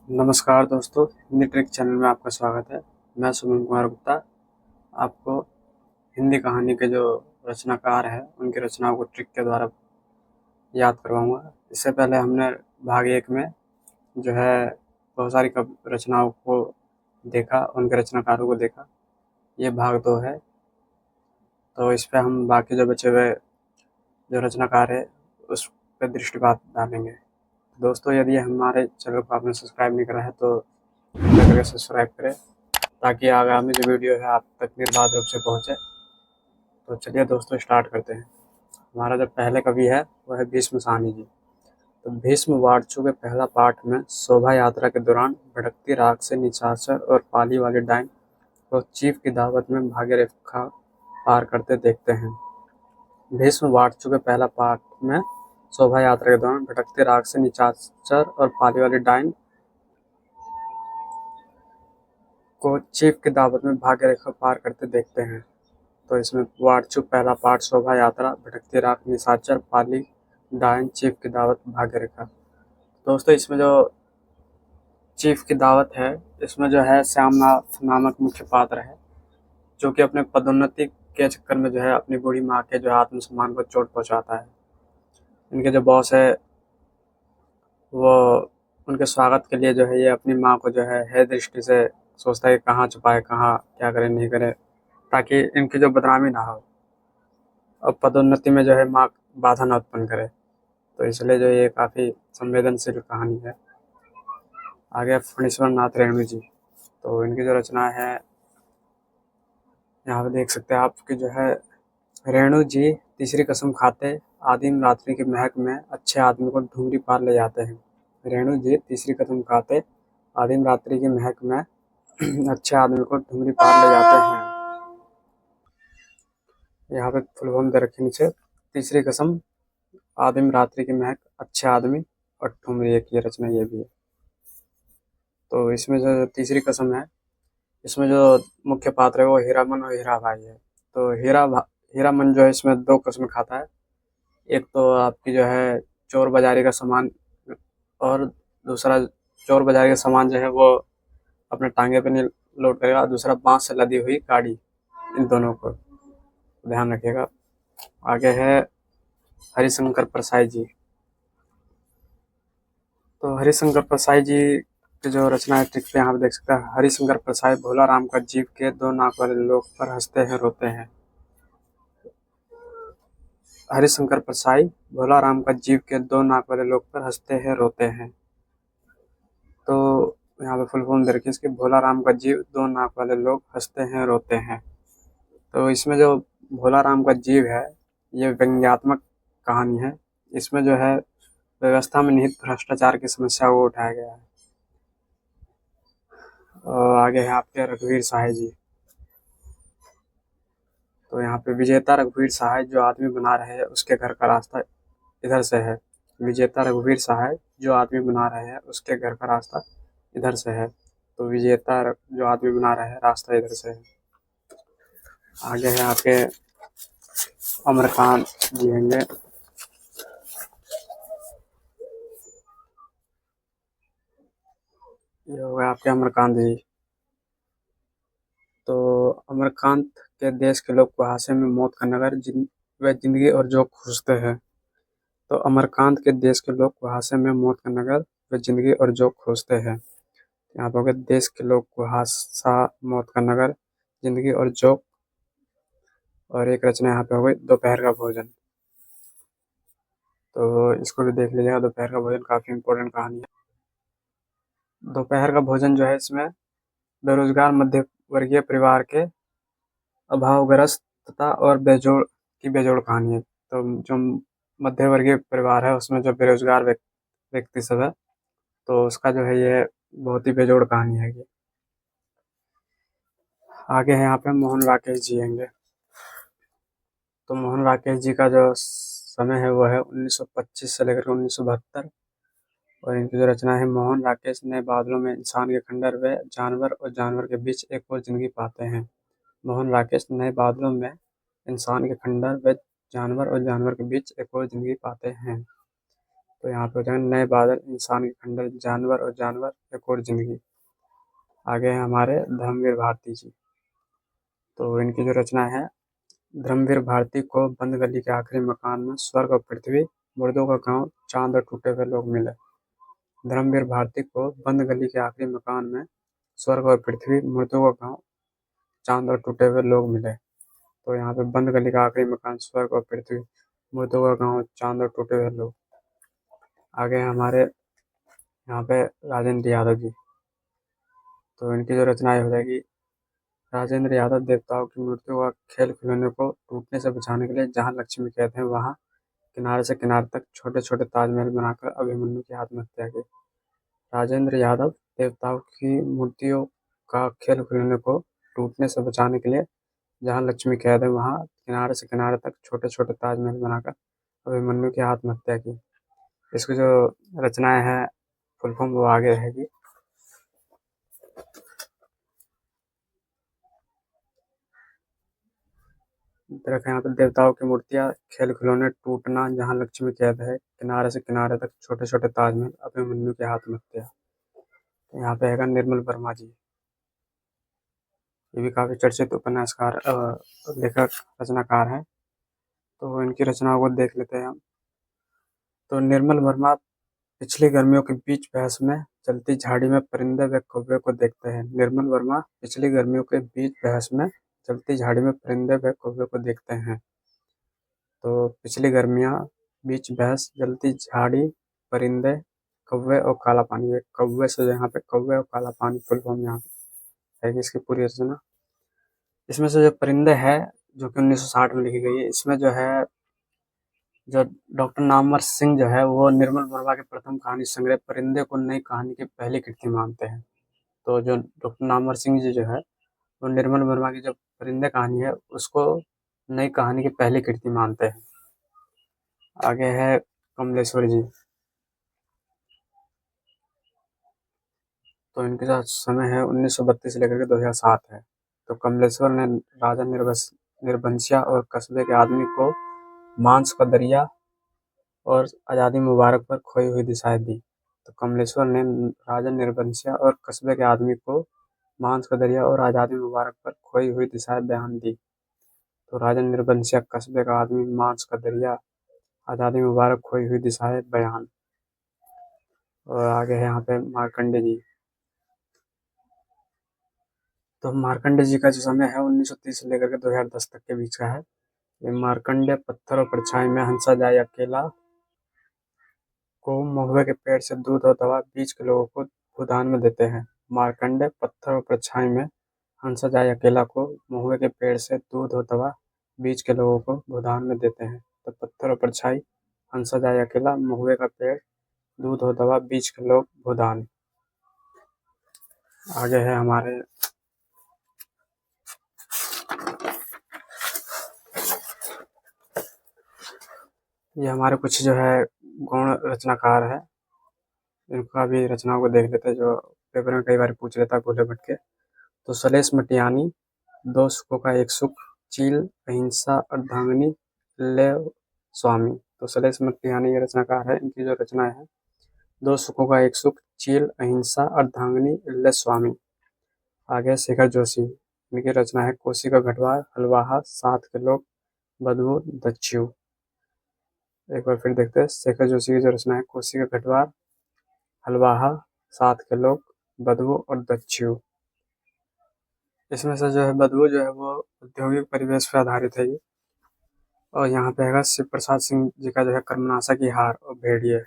नमस्कार दोस्तों, Hindi trick channel में आपका स्वागत है। मैं सुमन कुमार गुप्ता आपको हिंदी कहानी के जो रचनाकार हैं, उनकी रचनाओं को ट्रिक के द्वारा याद करवाऊँगा। इससे पहले हमने भाग 1 में जो है बहुत सारी रचनाओं को देखा, उनके रचनाकारों को देखा। ये भाग 2 है, तो इस पे हम बाकी जो बचे हुए जो रचनाकार है, उस पे दृष्टिपात डालेंगे। दोस्तों, यदि हमारे चैनल को आपने सब्सक्राइब नहीं करा है तो कृपया करके सब्सक्राइब करें, ताकि आगामी जो वीडियो है आप तक निर्बाध रूप से पहुँचे। तो चलिए दोस्तों, स्टार्ट करते हैं। हमारा जो पहले कवि है वो है भीष्म साहनी जी। तो भीष्म वार्चू के पहला पाठ में शोभा यात्रा के दौरान भटकती राख से निशाचर और पाली वाली डाइन को चीफ की दावत में भाग्य रेखा पार करते देखते हैं। भीष्म वार्चू के पहला पाठ में शोभा यात्रा के दौरान भटकती राख से निशाचर और पाली वाली डाइन को चीफ की दावत में भाग्य रेखा पार करते देखते हैं। तो इसमें वार्चू पहला पाठ शोभा यात्रा, भटकती राख, निशाचर, पाली डायन, चीफ की दावत, भाग्य रेखा। दोस्तों, इसमें जो चीफ की दावत है, इसमें जो है श्यामनाथ नामक मुख्य पात्र है, जो कि अपने पदोन्नति के चक्कर में जो है अपनी बूढ़ी माँ के जो है आत्मसम्मान को चोट पहुंचाता है। इनके जो बॉस है वो उनके स्वागत के लिए जो है ये अपनी माँ को जो है दृष्टि से सोचता है कि कहाँ छुपाए, कहाँ क्या करे नहीं करे, ताकि इनकी जो बदनामी ना हो और पदोन्नति में जो है माँ बाधा न उत्पन्न करे। तो इसलिए जो ये काफ़ी संवेदनशील कहानी है। आगे फणीश्वर नाथ रेणु जी, तो इनकी जो रचना है यहाँ पे देख सकते हैं आप कि जो है रेणु जी तीसरी कसम खाते आदिम रात्रि की महक में अच्छे आदमी को ढूंढी पार ले जाते हैं। रेणु जी तीसरी कसम खाते आदिम रात्रि की महक में अच्छे आदमी को ढूंढी पार ले जाते हैं। यहाँ पे फुल फॉर्म दे रखे नीचे, तीसरी कसम आदिम रात्रि की महक अच्छे आदमी और ठुमरी, एक ये रचना ये भी है। तो इसमें जो तीसरी कसम है, इसमें जो मुख्य पात्र है वो हीरामन और हीराबाई है। तो हीरामन जो है इसमें दो कसम खाता है। एक तो आपकी जो है चोर बाजारी का सामान, और दूसरा चोर बाजारी का सामान जो है वो अपने टांगे पे नहीं लोड करेगा, दूसरा बांस से लदी हुई गाड़ी, इन दोनों को ध्यान रखिएगा। आगे है हरिशंकर परसाई जी। तो हरिशंकर परसाई जी की जो रचना है ट्रिक पे यहाँ पे देख सकते हैं। हरिशंकर परसाई भोला राम का जीव के दो नाक वाले लोग पर हंसते हैं रोते हैं। हरिशंकर परसाई भोला राम का जीव के दो नाक वाले लोग पर हंसते हैं रोते हैं। तो यहाँ पे फुल फॉर्म दे रखी है इसकी, भोला राम का जीव दो नाक वाले लोग हंसते हैं रोते हैं। तो इसमें जो भोला राम का जीव है ये व्यंग्यात्मक कहानी है। इसमें जो है व्यवस्था में निहित भ्रष्टाचार की समस्या को उठाया गया है। और आगे है आपके रघुवीर सहाय जी। तो यहाँ पे विजेता रघुवीर सहाय जो आदमी बना रहे हैं उसके घर का रास्ता इधर से है। विजेता रघुवीर सहाय जो आदमी बना रहे हैं उसके घर का रास्ता इधर से है। तो विजेता जो आदमी बना रहे हैं रास्ता इधर से है। आगे है आपके अमरकांत जी होंगे। ये हो गए आपके अमरकांत जी। तो अमरकांत के देश के लोग कुहासे में मौत का नगर व जिंदगी और जोक खोजते हैं। तो अमरकांत के देश के लोग कुहासे में मौत का नगर व जिंदगी और जोक खोजते हैं। यहाँ पर देश के लोग कुहासा, मौत का नगर, जिंदगी और जोक। और एक रचना यहाँ पे हो गई दोपहर का भोजन। तो इसको भी देख लीजिएगा। दोपहर का भोजन काफी इम्पोर्टेंट कहानी है। दोपहर का भोजन जो है इसमें बेरोजगार मध्य वर्गीय परिवार के अभावग्रस्तता और बेजोड़ कहानी है। तो जो मध्य वर्गीय परिवार है उसमें जो बेरोजगार व्यक्ति सब है, तो उसका जो है ये बहुत ही बेजोड़ कहानी है ये। आगे है यहाँ पे मोहन राकेश जी होंगे। तो मोहन राकेश जी का जो समय है वो है 1925 से लेकर 1972। और इनकी जो रचना है, मोहन राकेश नए बादलों में इंसान के खंडर व जानवर और जानवर के बीच एक और जिंदगी पाते हैं। मोहन राकेश नए बादलों में इंसान के खंडर व जानवर और जानवर के बीच एक और जिंदगी पाते हैं। तो यहाँ पे हो जाएगा नए बादल, इंसान के खंडर, जानवर और जानवर, एक और जिंदगी। आगे हैं हमारे धर्मवीर भारती जी। तो इनकी जो रचना है, धर्मवीर भारती को बंद गली के आखिरी मकान में स्वर्ग और पृथ्वी, मुर्दों का गांव, चांद और टूटे हुए लोग मिले। धर्मवीर भारती को बंद गली के आखिरी मकान में स्वर्ग और पृथ्वी, मुर्दों का गांव, चांद और टूटे हुए लोग मिले। तो यहाँ पे बंद गली का आखिरी मकान, स्वर्ग और पृथ्वी, मुर्दों का गांव, चांद और टूटे हुए लोग। आगे हैं हमारे यहाँ पे राजेंद्र यादव जी। तो इनकी जो रचनाएं हो जाएगी, राजेंद्र यादव देवताओं की मूर्तियों का खेल खिलौने को टूटने से बचाने के लिए जहाँ लक्ष्मी कैद है वहाँ किनारे से किनारे तक छोटे छोटे ताजमहल बनाकर अभिमन्यु की आत्महत्या की। राजेंद्र यादव देवताओं की मूर्तियों का खेल खिलौने को टूटने से बचाने के लिए जहाँ लक्ष्मी कैद है वहाँ किनारे से किनारे तक छोटे छोटे ताजमहल बनाकर अभिमन्यु की आत्महत्या की। इसकी जो रचनाएं हैं, फुल फॉर्म वो आगे रहेगी। रखें यहाँ पे देवताओं की मूर्तियां, खेल खिलौने, टूटना, जहाँ लक्ष्मी कैद है, किनारे से किनारे तक छोटे छोटे ताजमहल, अभिमन्यु की आत्महत्या। तो यहाँ पे है निर्मल वर्मा जी। ये भी काफी चर्चित उपन्यासकार, लेखक, रचनाकार है। तो इनकी रचनाओं को देख लेते हैं हम। तो निर्मल वर्मा पिछली गर्मियों के बीच बहस में चलती झाड़ी में परिंदे व कौवे को देखते हैं। निर्मल वर्मा पिछली गर्मियों के बीच बहस में चलती झाड़ी में परिंदे व कौवे को देखते हैं। तो पिछली गर्मियाँ, बीच बहस, जलती झाड़ी, परिंदे, कौवे और काला पानी। ये कौवे से यहाँ पे कौवे और काला पानी फुल फॉर्म यहाँ पे है इसकी पूरी रचना। इसमें से जो परिंदे है, जो कि 1960 में लिखी गई है, इसमें जो है, जो डॉक्टर नामवर सिंह जो है वो निर्मल वर्मा के प्रथम कहानी संग्रह परिंदे को नई कहानी की पहली कृति मानते हैं। तो जो डॉक्टर नामवर सिंह जी जो है वो निर्मल वर्मा की जो परिंदे कहानी है उसको नई कहानी की पहली कृति मानते हैं। आगे है कमलेश्वर जी। तो इनके जो समय है 1932 से लेकर के 2007 है। तो कमलेश्वर ने राजा निर्बंसिया और कस्बे के आदमी को मांस का दरिया और आज़ादी मुबारक पर खोई हुई दिशाएं दी। तो कमलेश्वर ने राजा निर्बंसिया और कस्बे के आदमी को मांस का दरिया और आज़ादी मुबारक पर खोई हुई दिशाएं बयान दी। तो राजा निर्बंसिया, कस्बे का आदमी, मांस का दरिया, आज़ादी मुबारक, खोई हुई दिशाएं बयान। और आगे है यहाँ पे मार्कंडे जी। तो मार्कंडे जी का जो समय है 1930 से लेकर के 2010 तक के बीच का है। ये मार्कंडे पत्थर और परछाई में हंसा जाए अकेला को महुए के पेड़ से दूध और दवा बीच के लोगों को भूदान में देते हैं। मार्कंडे पत्थर और परछाई में हंसा जाए अकेला को महुए के पेड़ से दूध और दवा बीच के लोगों को भूदान में देते हैं। तो पत्थर और परछाई, हंसा जाए अकेला, महुए का पेड़, दूध और दवा बीच के लोग भूदान। आगे है हमारे ये हमारे कुछ जो है गौण रचनाकार है, इनका भी रचनाओं को देख लेते हैं जो पेपर में कई बार पूछ लेता है भूले भटके। तो सलेश मटियानी, दो सुखों का एक सुख, चील, अहिंसा, अर्धांगिनी, ले स्वामी। तो सलेश मटियानी ये रचनाकार है। इनकी जो रचना है, दो सुखों का एक सुख, चील, अहिंसा, अर्धांगिनी, ले स्वामी। आगे शेखर जोशी। इनकी रचना है कोसी का घटवार, हलवाहा, साथ के लोग, बदबू, दच्यु। एक बार फिर देखते हैं शेखर जोशी की जो रचना है, कोसी का घटवार, हलवाहा, साथ के लोग, बदबू और दच्यु। इसमें से जो है बदबू जो है वो औद्योगिक परिवेश पर आधारित है ये। और यहाँ पे है शिव प्रसाद सिंह जी का जो है कर्मनाशा की हार और भेड़िए।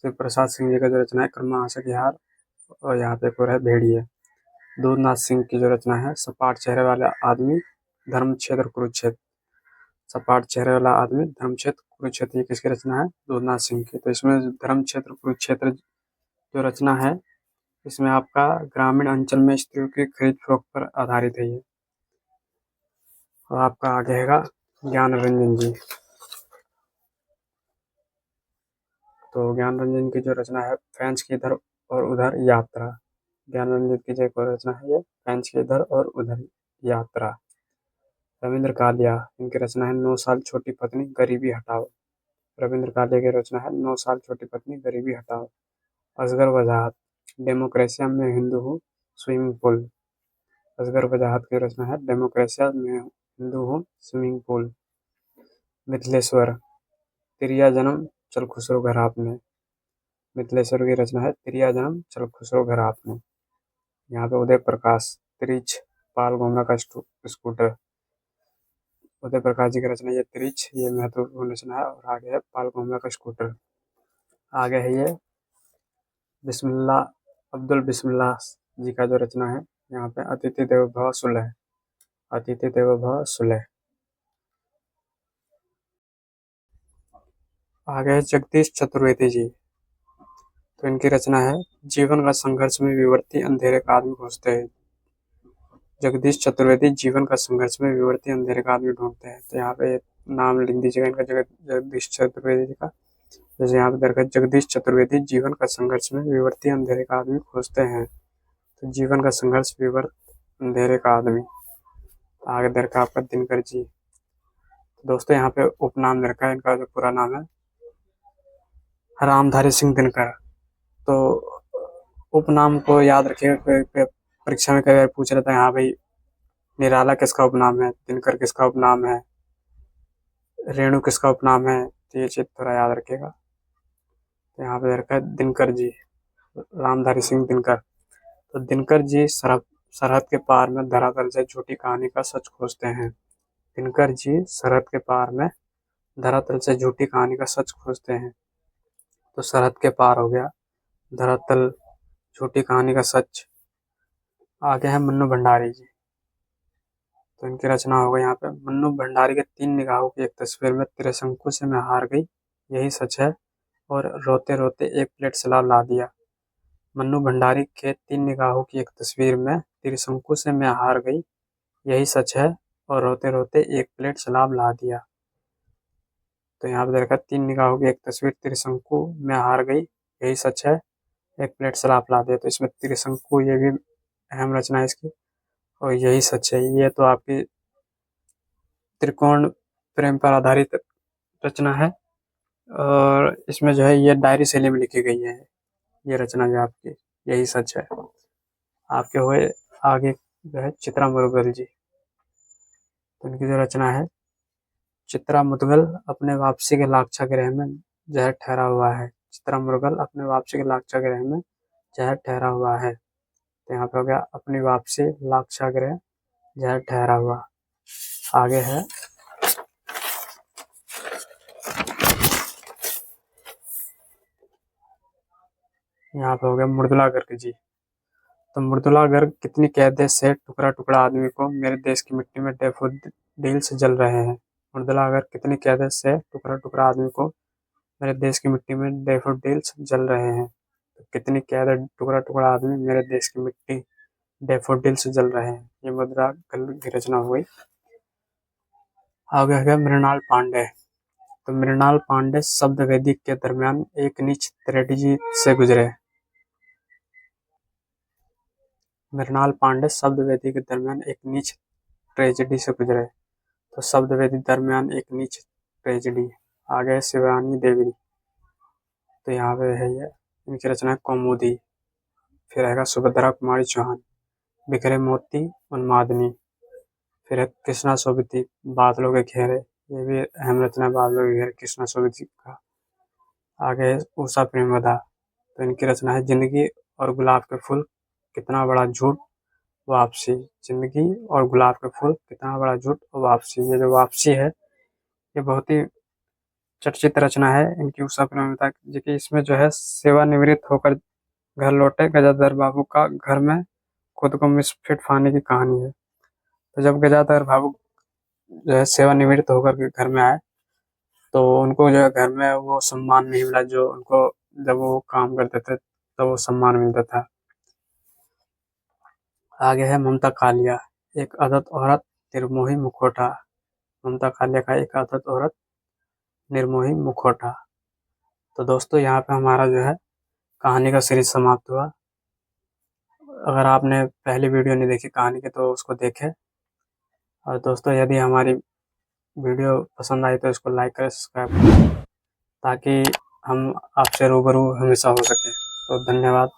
शिव प्रसाद सिंह जी का जो रचना है कर्मनाशा की हार, और यहाँ पे एक और है भेड़िए। दूधनाथ सिंह की जो रचना है सपाट चेहरे वाला आदमी, धर्म क्षेत्र कुरुक्षेत्र। सपाट चेहरे वाला आदमी, धर्म क्षेत्र कुरुक्षेत्र, ये किसकी रचना है? दूधनाथ सिंह की। तो इसमें धर्म क्षेत्र कुरुक्षेत्र जो रचना है, इसमें आपका ग्रामीण अंचल में स्त्रियों की खरीद फरोख्त पर आधारित है ये। और आपका आगे है ज्ञान रंजन जी। तो ज्ञान रंजन की जो रचना है फ्रेंच की इधर और उधर यात्रा। ज्ञान रंजन की जो एक और रचना है ये फ्रेंच की इधर और उधर यात्रा। रविंद्र कालिया, इनकी रचना है 9 साल छोटी पत्नी, गरीबी हटाओ। रविंद्र काले की रचना है 9 साल छोटी पत्नी गरीबी हटाओ। असगर वजाहत, डेमोक्रेसिया में हिंदू हूँ स्विमिंग पूल। असगर वजाहत की रचना है डेमोक्रेसिया में हिंदू हूँ स्विमिंग पूल। मिथिलेश्वर, तिरिया जन्म चल खुसरो घर आपने। मिथिलेश्वर की रचना है तिरिया जन्म चल खुसरो घर आपने। यहाँ पे उदय प्रकाश, त्रिच पाल घोमना का स्कूटर। उदय प्रकाश जी की रचना ये त्रिच, ये महत्वपूर्ण रचना है। और आगे है पाल घोमना का स्कूटर। आगे है ये बिस्मिल्लाह, अब्दुल बिस्मिल्लाह जी का जो रचना है यहाँ पे अतिथि देवो भव सुलह। अतिथि देवो भव सुलह। आगे है जगदीश चतुर्वेदी जी, तो इनकी रचना है जीवन का संघर्ष में विवर्ती अंधेरे का आदमी खोजते हैं। जगदीश चतुर्वेदी जीवन का संघर्ष में विवर्ती अंधेरे का आदमी ढूंढते हैं। तो यहाँ पे नाम लिख दीजिएगा इनका, जगदीश चतुर्वेदी जी का। जैसे यहाँ पे दरगाह जगदीश चतुर्वेदी जीवन का संघर्ष में विवर्ती अंधेरे का आदमी खोजते हैं। तो जीवन का संघर्ष विवर्त अंधेरे का आदमी। आगे दरगाह आपका दिनकर जी। दोस्तों यहाँ पे उपनाम दरगाह, इनका जो पूरा नाम है रामधारी सिंह दिनकर। तो उपनाम को याद रखिएगा, परीक्षा में कई बार पूछ रहा था हाँ भाई निराला किसका उपनाम है, दिनकर किसका उपनाम है, रेणु किसका उपनाम है, तो ये चीज थोड़ा याद रखिएगा। तो यहाँ पे रखा है दिनकर जी, रामधारी सिंह दिनकर। तो दिनकर जी सरहद के पार में धरातल से झूठी कहानी का सच खोजते हैं। दिनकर जी सरहद के पार में धरातल से झूठी कहानी का सच खोजते हैं। तो सरहद के पार हो गया, धरातल, झूठी कहानी का सच। आगे है मन्नू भंडारी जी, तो इनकी रचना होगा यहाँ पे मन्नू भंडारी के 3 निगाहों की एक तस्वीर में त्रिशंकु से मैं हार गई, यही सच है, और रोते रोते एक प्लेट सलाद ला दिया। मन्नू भंडारी के 3 निगाहों की एक तस्वीर में त्रिशंकु से मैं हार गई, यही सच है, और रोते रोते एक प्लेट सलाद ला दिया। तो यहाँ पे देखा 3 निगाहों की एक तस्वीर, त्रिशंकु में हार गई, यही सच है, एक प्लेट सलाद ला दिया। तो इसमें त्रिशंकु ये भी अहम रचना है इसकी, और यही सच है, ये तो आपकी त्रिकोण प्रेम पर आधारित रचना है। और इसमें जो है ये डायरी शैली में लिखी गई है, ये रचना जो आपकी यही सच है। आपके हुए आगे जो है चित्रा मुद्गल जी, तो उनकी जो रचना है चित्रा मुद्गल अपने वापसी के लाक्षागृह ग्रह में जहर ठहरा हुआ है। चित्रा मुद्गल अपने वापसी के लाक्षागृह ग्रह में जहर ठहरा हुआ है। तो यहाँ पे हो गया अपनी वापसी लाक्षागृह जहर ठहरा हुआ। आगे है यहाँ पे हो गया मृदुला गर्ग जी। तो मृदुला गर्ग कितनी कैदे से टुकड़ा टुकड़ा आदमी को मेरे देश की मिट्टी में डैफोडिल से जल रहे हैं। मृदुला गर्ग कितनी कैदे से टुकड़ा टुकड़ा आदमी को मेरे देश की मिट्टी में डैफोडिल्स जल रहे हैं। तो कितनी कैद टुकड़ा टुकड़ा आदमी मेरे देश की मिट्टी डैफोडिल्स जल रहे हैं, ये मृदुला गर्ग की रचना हो गई। आगे है मृणाल पांडे। तो मृणाल पांडे शब्द वेदी के दरमियान एक नीच ट्रेजेडी से गुजरे। मृणाल पांडे शब्द वेदी के दरमियान एक नीच ट्रेजेडी से गुजरे। तो शब्द वेदी दरमियान एक नीच ट्रेजेडी। आगे शिवानी देवी, तो यहाँ पे है ये, इनकी रचना है कौमुदी। फिर रहेगा सुभद्रा कुमारी चौहान, बिखरे मोती उन्मादनी। फिर है कृष्णा सोबती, बादलों के घेरे, ये भी अहम रचना है, बादलों के घेरे कृष्णा सोबती का। आगे है उषा प्रेमवदा, तो इनकी रचना है जिंदगी और गुलाब के फूल कितना बड़ा झूठ वापसी। जिंदगी और गुलाब के फूल कितना बड़ा झूठ वापसी। ये जो वापसी है ये बहुत ही चर्चित रचना है इनकी, उषा प्रेमवदा जी की। इसमें जो है सेवानिवृत्त होकर घर लौटे गजाधर बाबू का घर में खुद को मिसफिट पाने की कहानी है। तो जब गजाधर बाबू जो है सेवानिवृत्त होकर के घर में आए, तो उनको जो है घर में वो सम्मान नहीं मिला जो उनको जब वो काम करते थे तो वो सम्मान मिलता था। आगे है ममता कालिया, एक आदत औरत निर्मोही मुखौटा। ममता कालिया का एक आदत औरत निर्मोही मुखौटा। तो दोस्तों यहाँ पे हमारा जो है कहानी का सीरीज समाप्त हुआ। अगर आपने पहली वीडियो नहीं देखी कहानी की तो उसको देखें। और दोस्तों यदि हमारी वीडियो पसंद आई तो इसको लाइक करें, सब्सक्राइब करें। ताकि हम आपसे रूबरू हमेशा हो सके। तो धन्यवाद।